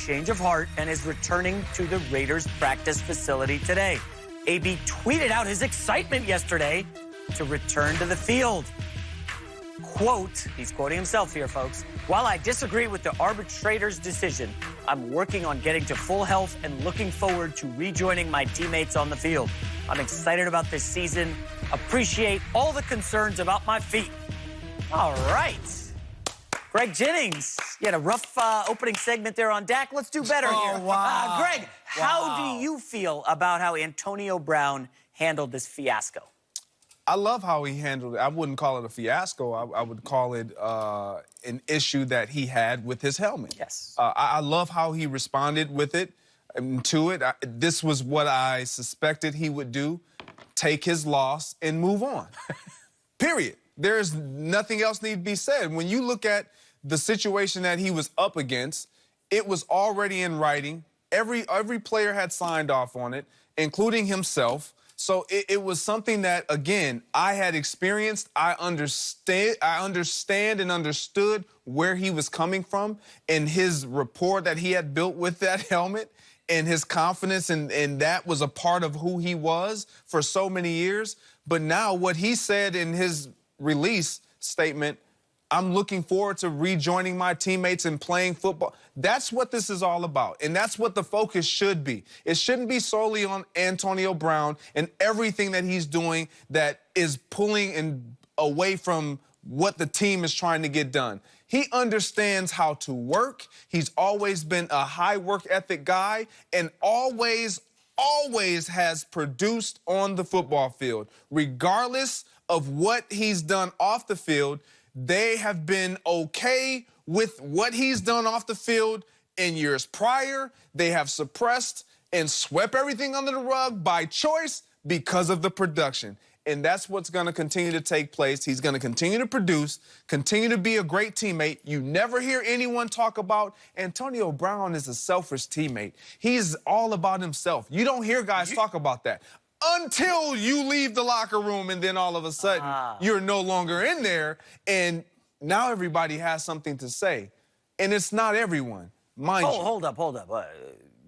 change of heart and is returning to the Raiders practice facility today. AB tweeted out his excitement yesterday to return to the field. Quote, he's quoting himself here, folks, "While I disagree with the arbitrator's decision, I'm working on getting to full health and looking forward to rejoining my teammates on the field. I'm excited about this season. Appreciate all the concerns about my feet." All right. Greg Jennings, you had a rough opening segment there on Dak. Let's do better here. Wow. Greg, how do you feel about how Antonio Brown handled this fiasco? I love how he handled it. I wouldn't call it a fiasco. I would call it an issue that he had with his helmet. Yes. I love how he responded with it, to it. This was what I suspected he would do, take his loss and move on. Period. There's nothing else need to be said. When you look at the situation that he was up against, it was already in writing. Every player had signed off on it, including himself. So it was something that, again, I had experienced. I understand and understood where he was coming from and his rapport that he had built with that helmet and his confidence, and that was a part of who he was for so many years. But now what he said in his release statement, I'm looking forward to rejoining my teammates and playing football. That's what this is all about, and that's what the focus should be. It shouldn't be solely on Antonio Brown and everything that he's doing that is pulling away from what the team is trying to get done. He understands how to work. He's always been a high work ethic guy and always has produced on the football field. Regardless of what he's done off the field, they have been okay with what he's done off the field in years prior. They have suppressed and swept everything under the rug by choice because of the production. And that's what's going to continue to take place. He's going to continue to produce, continue to be a great teammate. You never hear anyone talk about Antonio Brown is a selfish teammate. He's all about himself. You don't hear guys talk about that until you leave the locker room, and then all of a sudden you're no longer in there, and now everybody has something to say. And it's not everyone, mind you. Hold up.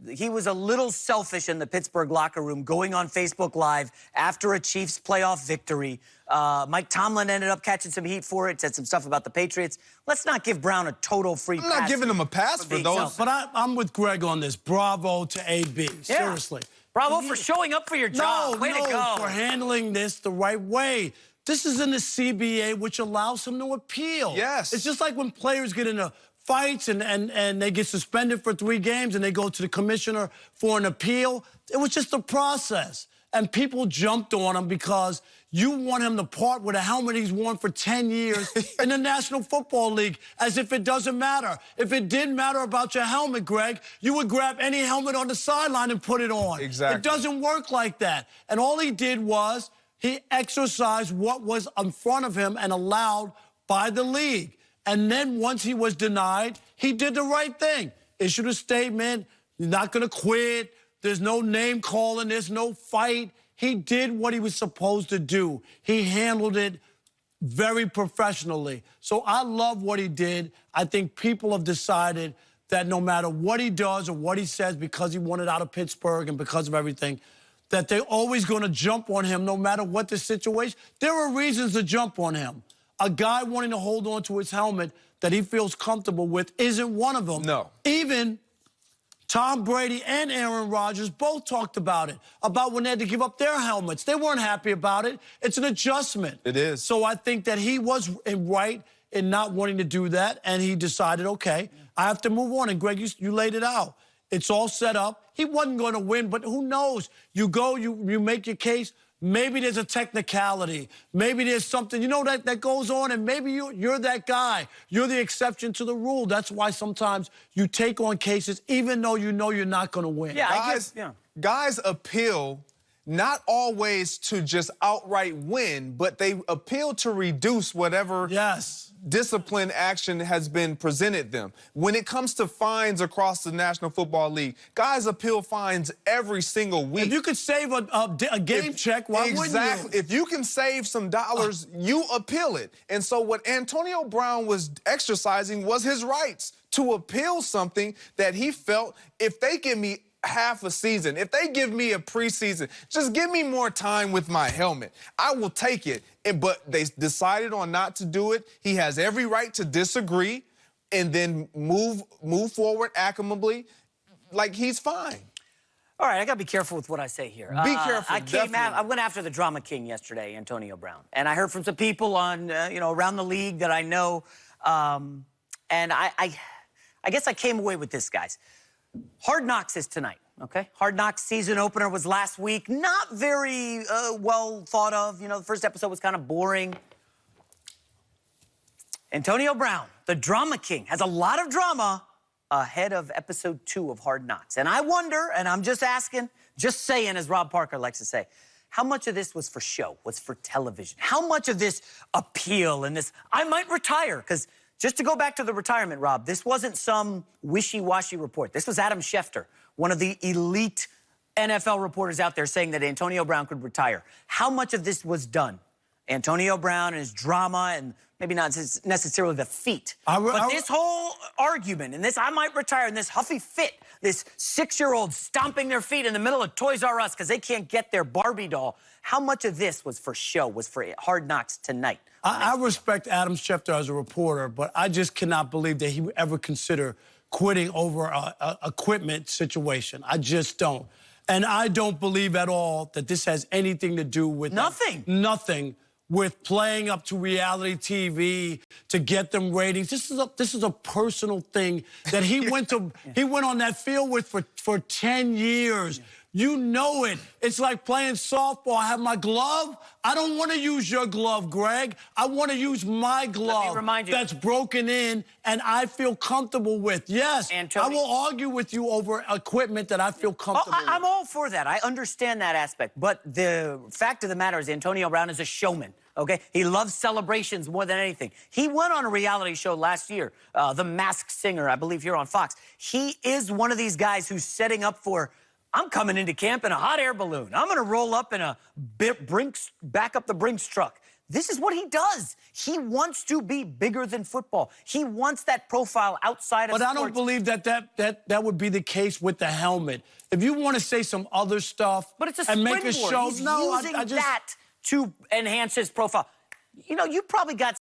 He was a little selfish in the Pittsburgh locker room going on Facebook Live after a Chiefs playoff victory. Mike Tomlin ended up catching some heat for it, said some stuff about the Patriots. Let's not give Brown a total free pass. I'm not giving him a pass for those. But I'm with Greg on this. Bravo to AB. Yeah. Seriously. Bravo for showing up for your job. Way to go. For handling this the right way. This is in the CBA, which allows him to appeal. Yes. It's just like when players get into fights and they get suspended for 3 games and they go to the commissioner for an appeal. It was just a process. And people jumped on him because you want him to part with a helmet he's worn for 10 years in the National Football League, as if it doesn't matter. If it did matter about your helmet, Greg, you would grab any helmet on the sideline and put it on. Exactly. It doesn't work like that. And all he did was he exercised what was in front of him and allowed by the league. And then once he was denied, he did the right thing. Issued a statement, he's not going to quit. There's no name calling, there's no fight. He did what he was supposed to do. He handled it very professionally. So I love what he did. I think people have decided that no matter what he does or what he says, because he wanted out of Pittsburgh and because of everything, that they're always going to jump on him no matter what the situation. There are reasons to jump on him. A guy wanting to hold on to his helmet that he feels comfortable with isn't one of them. No. Even Tom Brady and Aaron Rodgers both talked about it, about when they had to give up their helmets. They weren't happy about it. It's an adjustment. It is. So I think that he was right in not wanting to do that, and he decided, okay, I have to move on. And, Greg, you laid it out. It's all set up. He wasn't going to win, but who knows? You go, you make your case. Maybe there's a technicality. Maybe there's something, that goes on, and maybe you're that guy. You're the exception to the rule. That's why sometimes you take on cases even though you know you're not going to win. Yeah, Guys appeal not always to just outright win, but they appeal to reduce whatever discipline action has been presented them. When it comes to fines across the National Football League, guys appeal fines every single week. If you could save a game check, why wouldn't you? If you can save some dollars, you appeal it. And so what Antonio Brown was exercising was his rights to appeal something that he felt, if they give me half a season, if they give me a preseason, just give me more time with my helmet, I will take it. But they decided on not to do it. He has every right to disagree and then move forward amicably. Like, he's fine. All right, I got to be careful with what I say here. Be careful, I went after the drama king yesterday, Antonio Brown. And I heard from some people on, around the league that I know. And I guess I came away with this, guys. Hard Knocks is tonight, okay? Hard Knocks season opener was last week. Not very well thought of. The first episode was kind of boring. Antonio Brown, the drama king, has a lot of drama ahead of episode 2 of Hard Knocks. And I wonder, and I'm just asking, just saying, as Rob Parker likes to say, how much of this was for show, was for television? How much of this appeal and this, I might retire, because just to go back to the retirement, Rob, this wasn't some wishy-washy report. This was Adam Schefter, one of the elite NFL reporters out there, saying that Antonio Brown could retire. How much of this was done? Antonio Brown and his drama, and maybe not necessarily the feat. But this whole argument, and this I might retire, and this huffy fit, this 6-year-old stomping their feet in the middle of Toys R Us because they can't get their Barbie doll, how much of this was for show, was for Hard Knocks tonight? I respect Adam Schefter as a reporter, but I just cannot believe that he would ever consider quitting over a equipment situation. I just don't. And I don't believe at all that this has anything to do with... Nothing with playing up to reality TV to get them ratings. This is a personal thing that he went to. He went on that field with for 10 years. You know it. It's like playing softball. I have my glove. I don't want to use your glove, Greg. I want to use my glove. Let me remind you. That's broken in and I feel comfortable with. Yes, I will argue with you over equipment that I feel comfortable with. I'm all for that. I understand that aspect. But the fact of the matter is Antonio Brown is a showman, okay? He loves celebrations more than anything. He went on a reality show last year, The Masked Singer, I believe, here on Fox. He is one of these guys who's setting up for... I'm coming into camp in a hot air balloon. I'm going to roll up in a back up the Brinks truck. This is what he does. He wants to be bigger than football. He wants that profile outside of sports. But I don't believe that would be the case with the helmet. If you want to say some other stuff but it's a and make a show, He's using that to enhance his profile. You probably got